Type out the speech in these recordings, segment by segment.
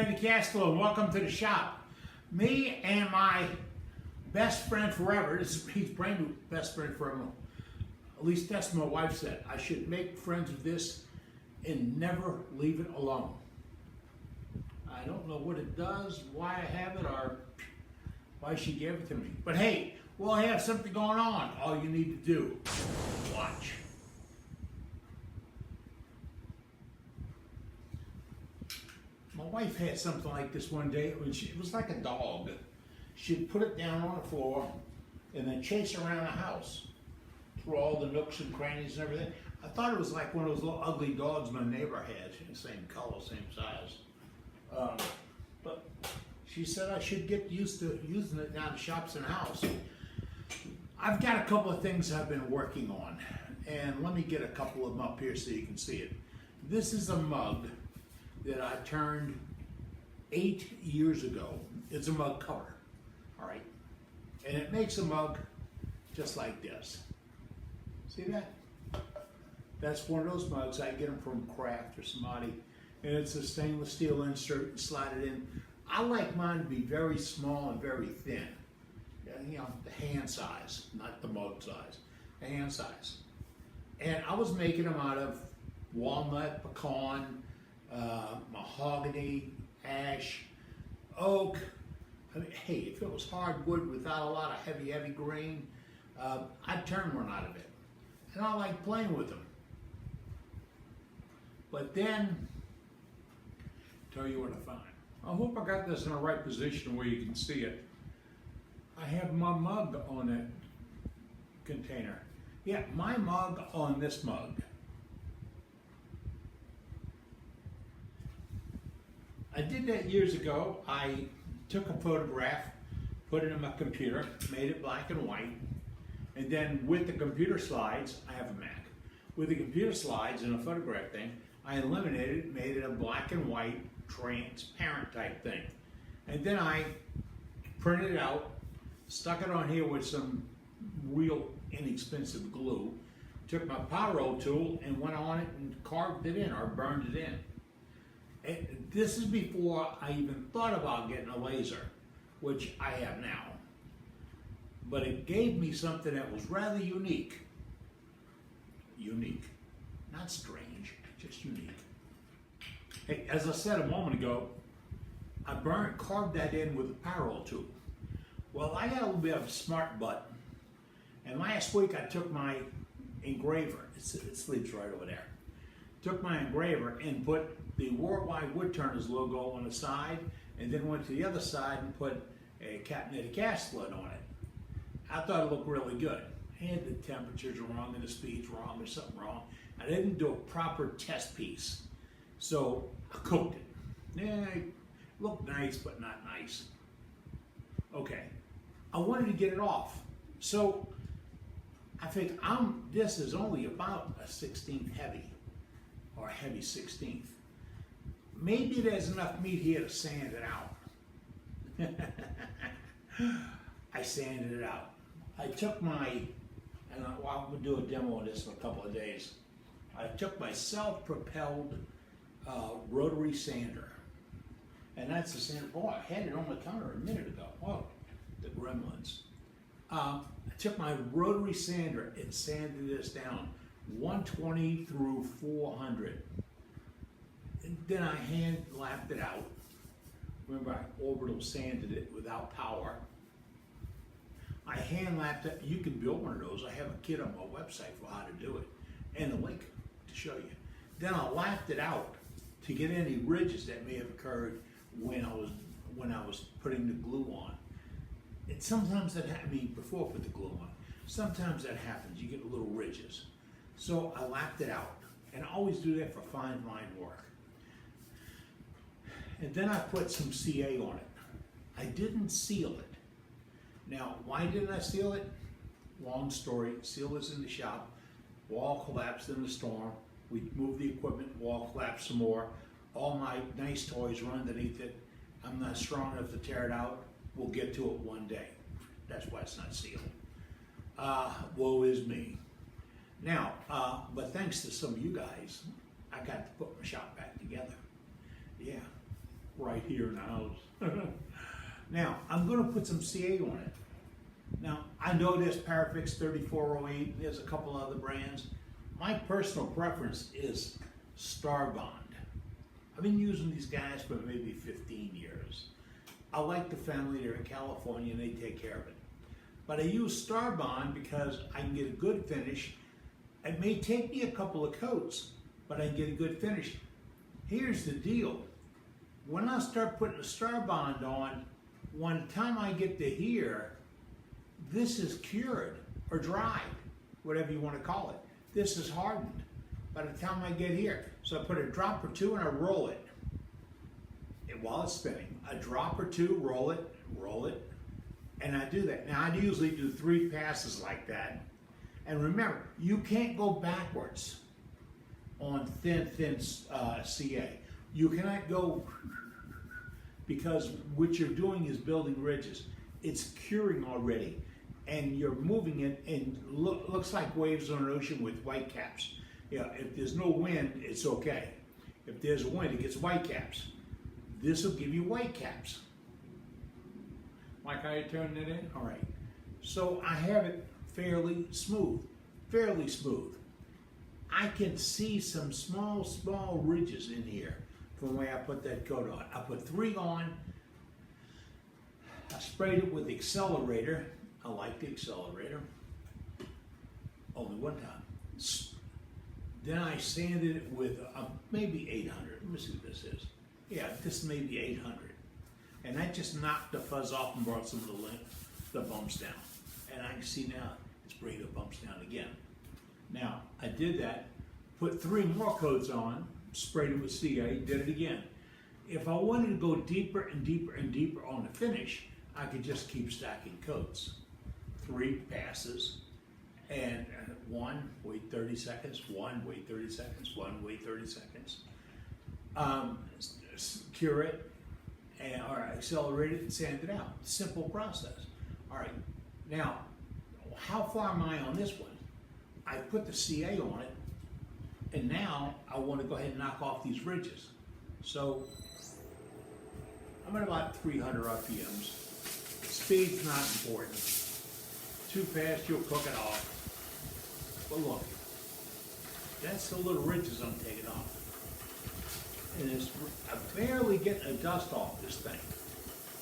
Eddie Castro, and welcome to the shop. Me and my best friend forever, he's brand new best friend forever. At least that's what my wife said. I should make friends with this and never leave it alone. I don't know what it does, why I have it, or why she gave it to me. But hey, we'll have something going on. All you need to do, watch. My wife had something like this one day. It was like a dog. She'd put it down on the floor and then chase around the house through all the nooks and crannies and everything. I thought it was like one of those little ugly dogs my neighbor had, same color, same size. But she said I should get used to using it down the shops and house. I've got a couple of things I've been working on, and let me get a couple of them up here so you can see it. This is a mug that I turned 8 years ago. It's a mug cover, all right? And it makes a mug just like this. See that? That's one of those mugs. I get them from Kraft or somebody, and it's a stainless steel insert, slide it in. I like mine to be very small and very thin. You know, the hand size, not the mug size, the hand size. And I was making them out of walnut, pecan, mahogany, ash, oak. I mean, hey, if it was hardwood without a lot of heavy grain, I'd turn one out of it. And I like playing with them. But then, tell you what I find. I hope I got this in the right position where you can see it. I have my mug on that container. Yeah, my mug on this mug. I did that years ago. I took a photograph, put it in my computer, made it black and white, and then with the computer slides, I have a Mac. With the computer slides and a photograph thing, I eliminated it, made it a black and white, transparent type thing. And then I printed it out, stuck it on here with some real inexpensive glue, took my power roll tool and went on it and carved it in or burned it in. And this is before I even thought about getting a laser, which I have now. But it gave me something that was rather unique. Unique. Not strange, just unique. Hey, as I said a moment ago, I carved that in with a power roll tool. Well, I got a little bit of a smart butt. And last week I took my engraver, it sleeps right over there. Took my engraver and put the Worldwide Woodturners logo on the side, and then went to the other side and put a Captain Eddie Castro on it. I thought it looked really good. And the temperatures were wrong and the speed's wrong, there's something wrong. I didn't do a proper test piece. So I cooked it. Yeah, it looked nice, but not nice. Okay, I wanted to get it off. So I think this is only about a 16th heavy, or a heavy 16th. Maybe there's enough meat here to sand it out. I sanded it out. I took I'm gonna do a demo of this in a couple of days. I took my self-propelled rotary sander. And that's the sander. Boy, I had it on the counter a minute ago. Oh, the gremlins. I took my rotary sander and sanded this down 120 through 400. And then I hand lapped it out. Remember, I orbital sanded it without power. I hand lapped it. You can build one of those. I have a kit on my website for how to do it, and a link to show you. Then I lapped it out to get any ridges that may have occurred when I was putting the glue on. And sometimes that happens, before I put the glue on, sometimes that happens, you get little ridges. So I lapped it out, and I always do that for fine line work. And then I put some CA on it. I didn't seal it. Now, why didn't I seal it? Long story, seal was in the shop, wall collapsed in the storm, we moved the equipment, wall collapsed some more, all my nice toys were underneath it. I'm not strong enough to tear it out. We'll get to it one day. That's why it's not sealed. Woe is me. Now, but thanks to some of you guys, I got to put my shop back together. Yeah, right here in the house. Now, I'm gonna put some CA on it. Now, I know there's Parafix 3408, there's a couple other brands. My personal preference is Starbond. I've been using these guys for maybe 15 years. I like the family, they're in California and they take care of it. But I use Starbond because I can get a good finish. It may take me a couple of coats, but I can get a good finish. Here's the deal. When I start putting the Starbond on, one time I get to here, this is cured or dried, whatever you want to call it. This is hardened by the time I get here. So I put a drop or two and I roll it. And while it's spinning, a drop or two, roll it, and I do that. Now I usually do 3 passes like that. And remember, you can't go backwards on thin CA. You cannot go, because what you're doing is building ridges. It's curing already, and you're moving it, and looks like waves on an ocean with white caps. Yeah, if there's no wind, it's okay. If there's wind, it gets white caps. This will give you white caps. Like I turned it in? All right. So I have it fairly smooth. I can see some small ridges in here from where I put that coat on. I put 3 on. I sprayed it with Accelerator. I like the Accelerator. Only one time. Then I sanded it with maybe 800. Let me see what this is. Yeah, this may be 800. And that just knocked the fuzz off and brought some of the bumps down. And I can see now it's bringing the bumps down again. Now, I did that, put 3 more coats on, sprayed it with CA, did it again. If I wanted to go deeper and deeper and deeper on the finish, I could just keep stacking coats. 3 passes, and 1, wait 30 seconds, 1, wait 30 seconds, 1, wait 30 seconds. Cure it, or accelerate it and sand it out. Simple process. All right, now, how far am I on this one? I put the CA on it, and now I want to go ahead and knock off these ridges. So I'm at about 300 RPMs. Speed's not important. Too fast, you'll cook it off. But look, that's the little ridges I'm taking off. And I'm barely getting the dust off this thing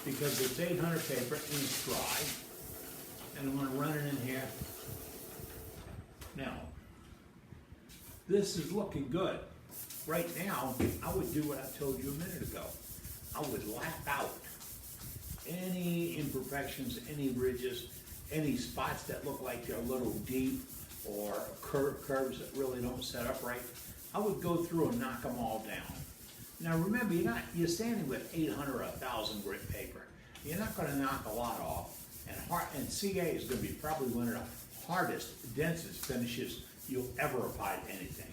because it's 800 paper and it's dry. And I'm going to run it in here. Now, this is looking good. Right now, I would do what I told you a minute ago. I would lap out any imperfections, any ridges, any spots that look like they're a little deep or curves that really don't set up right. I would go through and knock them all down. Now remember, you're standing with 800 or 1,000 grit paper. You're not going to knock a lot off. And CA is going to be probably one of the hardest, densest finishes you'll ever apply to anything.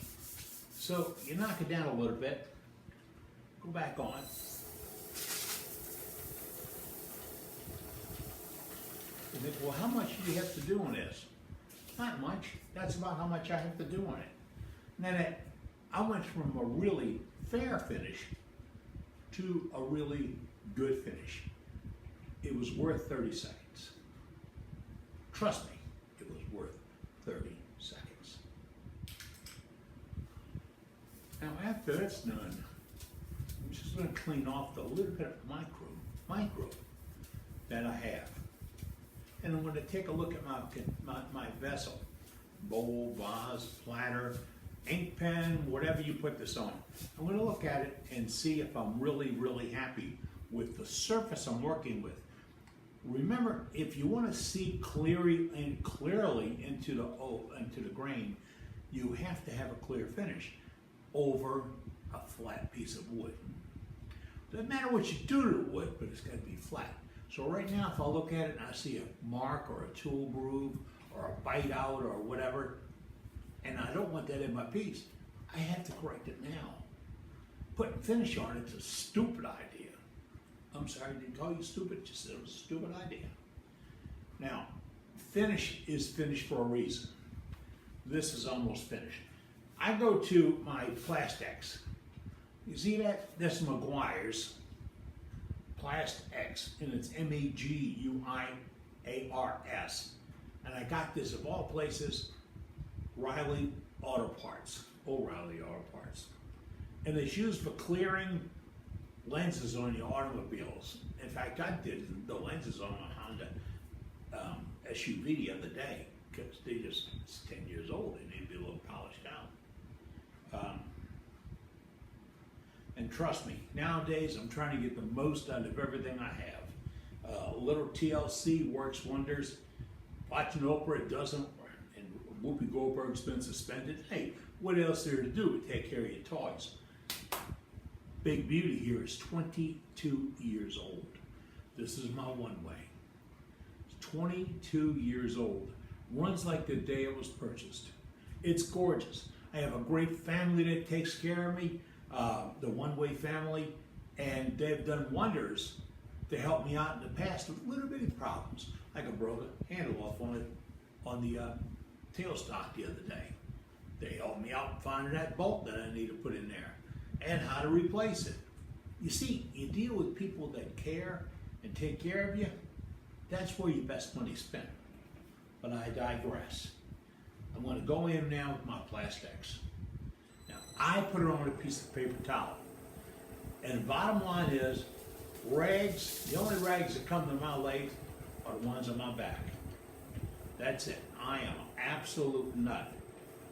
So you knock it down a little bit, go back on. You think, well, how much do you have to do on this? Not much. That's about how much I have to do on it. And then I went from a really fair finish to a really good finish. It was worth 30 seconds. Trust me, it was worth 30 seconds. Now after that's done, I'm just going to clean off the little bit of micro that I have. And I'm going to take a look at my vessel, bowl, vase, platter, ink pen, whatever you put this on. I'm going to look at it and see if I'm really happy with the surface I'm working with. Remember, if you want to see clearly into the grain, you have to have a clear finish over a flat piece of wood. Doesn't matter what you do to the wood, but it's got to be flat. So right now, if I look at it and I see a mark or a tool groove or a bite out or whatever, and I don't want that in my piece, I have to correct it now. Putting finish on it's a stupid idea. I'm sorry, I didn't call you stupid, just said it was a stupid idea. Now, finish is finished for a reason. This is almost finished. I go to my Plastex. You see that? That's Meguiar's. Plast-X, and it's Meguiars. And I got this of all places, O'Reilly Auto Parts. And it's used for clearing lenses on your automobiles. In fact, I did the lenses on my Honda SUV the other day, because it's 10 years old, they need to be a little polished out. And trust me, nowadays I'm trying to get the most out of everything I have. A little TLC works wonders. Watching Oprah, it doesn't, and Whoopi Goldberg's been suspended. Hey, what else is there to do but take care of your toys? Big Beauty here is 22 years old. This is my one way. It's 22 years old. Runs like the day it was purchased. It's gorgeous. I have a great family that takes care of me, the One Way family, and they've done wonders to help me out in the past with little bitty problems. Like I broke a handle off on the tailstock the other day. They helped me out finding that bolt that I need to put in there and how to replace it. You see, you deal with people that care and take care of you, that's where your best money's spent. But I digress. I'm going to go in now with my Plast-X. Now, I put it on a piece of paper towel. And the bottom line is, rags, the only rags that come to my legs are the ones on my back. That's it. I am an absolute nut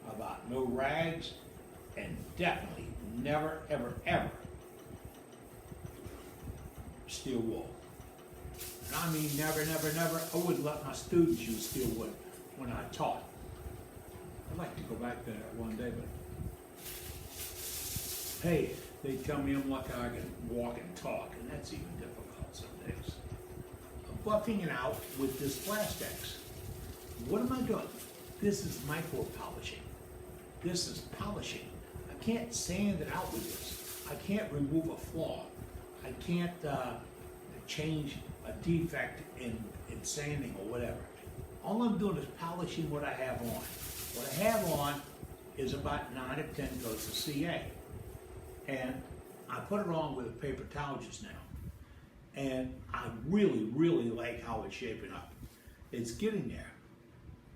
about no rags, and definitely never, ever, ever steel wool. And I mean never, never, never. I wouldn't let my students use steel wool when I taught. I'd like to go back to that one day, but hey, they tell me I'm lucky I can walk and talk, and that's even difficult some days. I'm buffing it out with this Plast-X. What am I doing? This is micro polishing. This is polishing. I can't sand it out with this. I can't remove a flaw. I can't change a defect in sanding or whatever. All I'm doing is polishing what I have on. What I have on is about 9 or 10 goes to CA. And I put it on with a paper towel just now. And I really, really like how it's shaping up. It's getting there.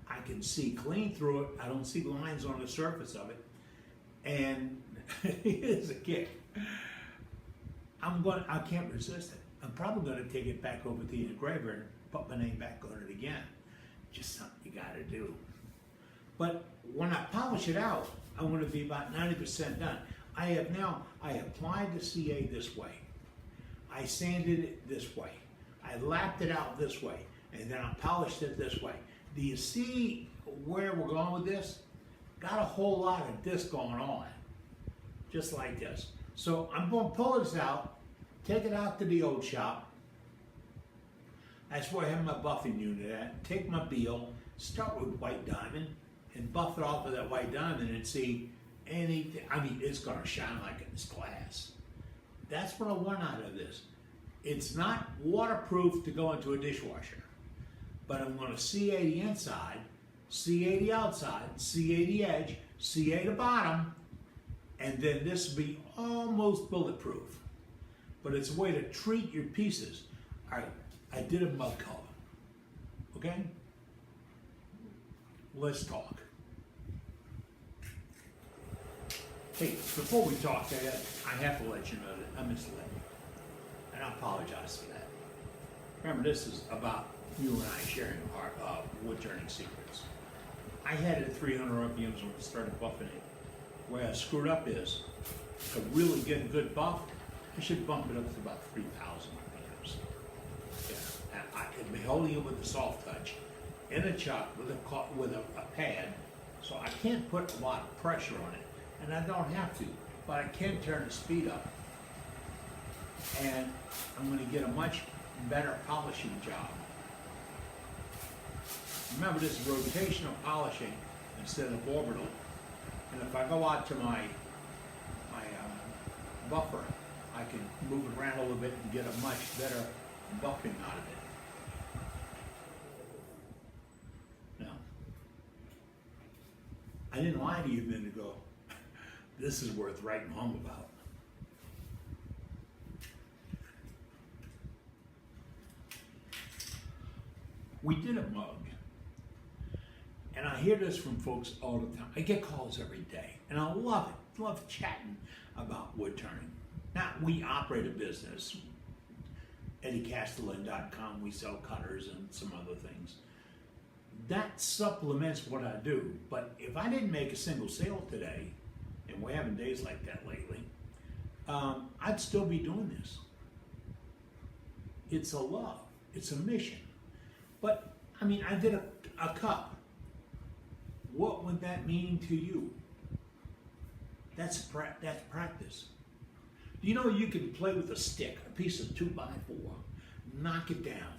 I can see clean through it. I don't see lines on the surface of it. And it's a kick. I can't resist it. I'm probably going to take it back over to the engraver and put my name back on it again. Just something you got to do. But when I polish it out, I want to be about 90% done. I applied the CA this way. I sanded it this way. I lapped it out this way. And then I polished it this way. Do you see where we're going with this? Got a whole lot of this going on. Just like this. So I'm going to pull this out, take it out to the old shop. That's where I have my buffing unit at. Take my Beal, start with white diamond, and buff it off with that white diamond and see anything. I mean, it's going to shine like it's glass. That's what I want out of this. It's not waterproof to go into a dishwasher, but I'm going to CA the inside, CA the outside, CA the edge, CA the bottom, and then this will be almost bulletproof. But it's a way to treat your pieces. All right, I did a mud color, okay? Let's talk. Hey, before we talk, I have to let you know that I misled you, and I apologize for that. Remember, this is about you and I sharing our wood turning secrets. I had it at 300 RPMs when I started buffing it. Where I screwed up is, to really get a good buff, I should bump it up to about 3,000 RPMs. Yeah, and I could be holding it with a soft touch, in a chuck with a pad, so I can't put a lot of pressure on it, and I don't have to, but I can turn the speed up. And I'm going to get a much better polishing job. Remember, this is rotational polishing instead of orbital. And if I go out to my buffer, I can move it around a little bit and get a much better buffing out of it. Now, I didn't lie to you a minute ago. This is worth writing home about. We did a mug. And I hear this from folks all the time. I get calls every day, and I love it. Love chatting about wood turning. Now, we operate a business, EddieCastellan.com. We sell cutters and some other things. That supplements what I do. But if I didn't make a single sale today, and we're having days like that lately, I'd still be doing this. It's a love. It's a mission. But, I mean, I did a cup. What would that mean to you? That's practice. You know, you can play with a stick, a piece of 2x4, knock it down,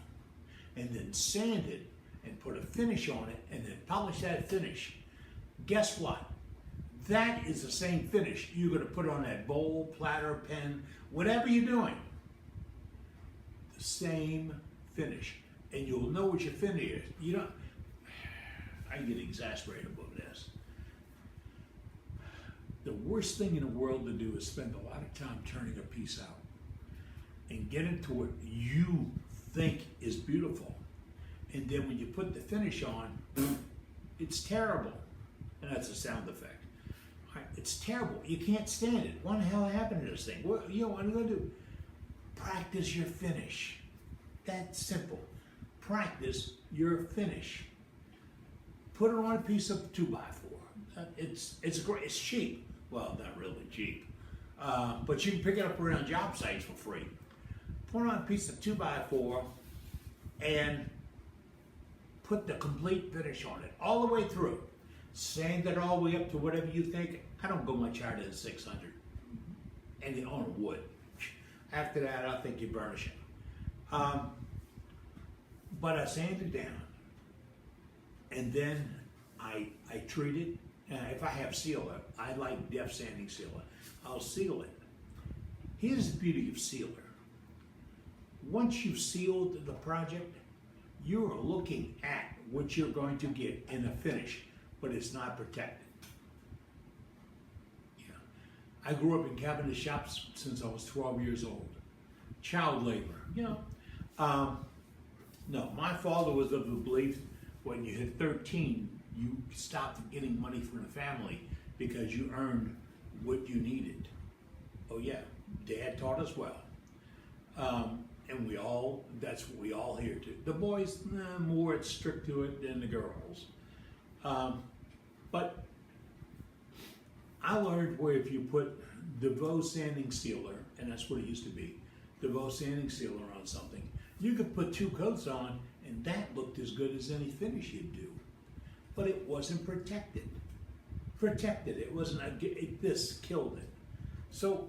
and then sand it and put a finish on it, and then polish that finish. Guess what? That is the same finish you're going to put on that bowl, platter, pen, whatever you're doing. The same finish. And you'll know what your finish is. You don't. I get exasperated about this. The worst thing in the world to do is spend a lot of time turning a piece out and get into what you think is beautiful. And then when you put the finish on, it's terrible. And that's a sound effect. It's terrible. You can't stand it. What the hell happened to this thing? What are you going to do? Practice your finish. That's simple. Practice your finish. Put it on a piece of 2x4. It's great. It's cheap. Well, not really cheap, but you can pick it up around job sites for free. Put it on a piece of 2x4 and put the complete finish on it all the way through. Sand it all the way up to whatever you think. I don't go much higher than 600, and on wood. After that, I think you burnish it. But I sand it down, and then I treat it. If I have sealer, I like depth sanding sealer. I'll seal it. Here's the beauty of sealer. Once you've sealed the project, you're looking at what you're going to get in a finish, but it's not protected. Yeah. I grew up in cabinet shops since I was 12 years old. Child labor, you know. No, my father was of the belief when you hit 13, you stopped getting money from the family because you earned what you needed. Oh yeah, Dad taught us well. And that's what we all hear too. The boys, more strict to it than the girls. But I learned where if you put DeVoe sanding sealer, and that's what it used to be, DeVoe sanding sealer on something, you could put 2 coats on and that looked as good as any finish you'd do. But it wasn't protected. It wasn't, this killed it. So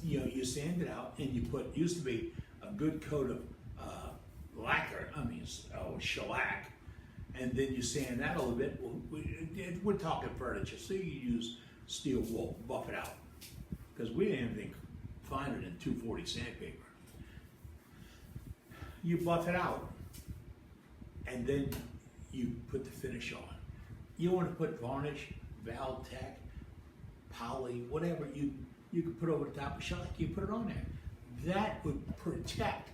you sand it out and you put, used to be a good coat of lacquer, shellac, and then you sand that a little bit. We're talking furniture, so you use steel wool, buff it out. Because we didn't have anything finer than 240 sandpaper. You buff it out, and then you put the finish on. You want to put varnish, Valtech, poly, whatever you can put over the top of shellac, you put it on there. That would protect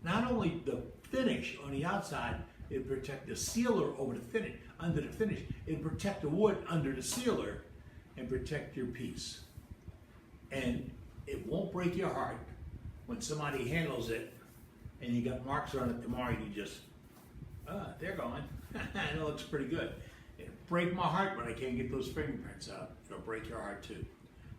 not only the finish on the outside, it'd protect the sealer over the finish, under the finish. It'd protect the wood under the sealer and protect your piece. And it won't break your heart when somebody handles it and you got marks on it tomorrow, you just, they're gone. It looks pretty good. It'll break my heart when I can't get those fingerprints out. It'll break your heart too.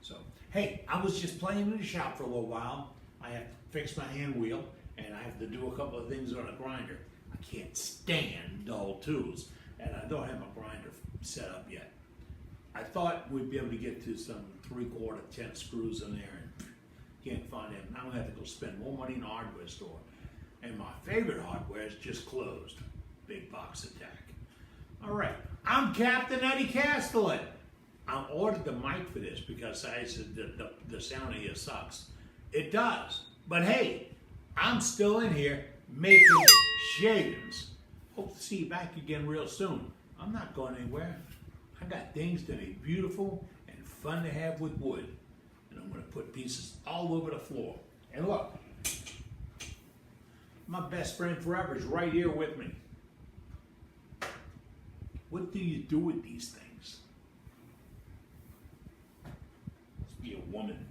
So, hey, I was just playing in the shop for a little while. I have to fix my hand wheel and I have to do a couple of things on a grinder. I can't stand dull tools and I don't have my grinder set up yet. I thought we'd be able to get to some 3/4, 10 screws in there and can't find them. Now I have to go spend more money in a hardware store. And my favorite hardware is just closed. Big box attack. All right, I'm Captain Eddie Castellan. I ordered the mic for this because I said the sound here sucks. It does, but hey, I'm still in here making shavings. Hope to see you back again real soon. I'm not going anywhere. I got things that are beautiful and fun to have with wood. And I'm going to put pieces all over the floor. And look, my best friend forever is right here with me. What do you do with these things? Must be a woman.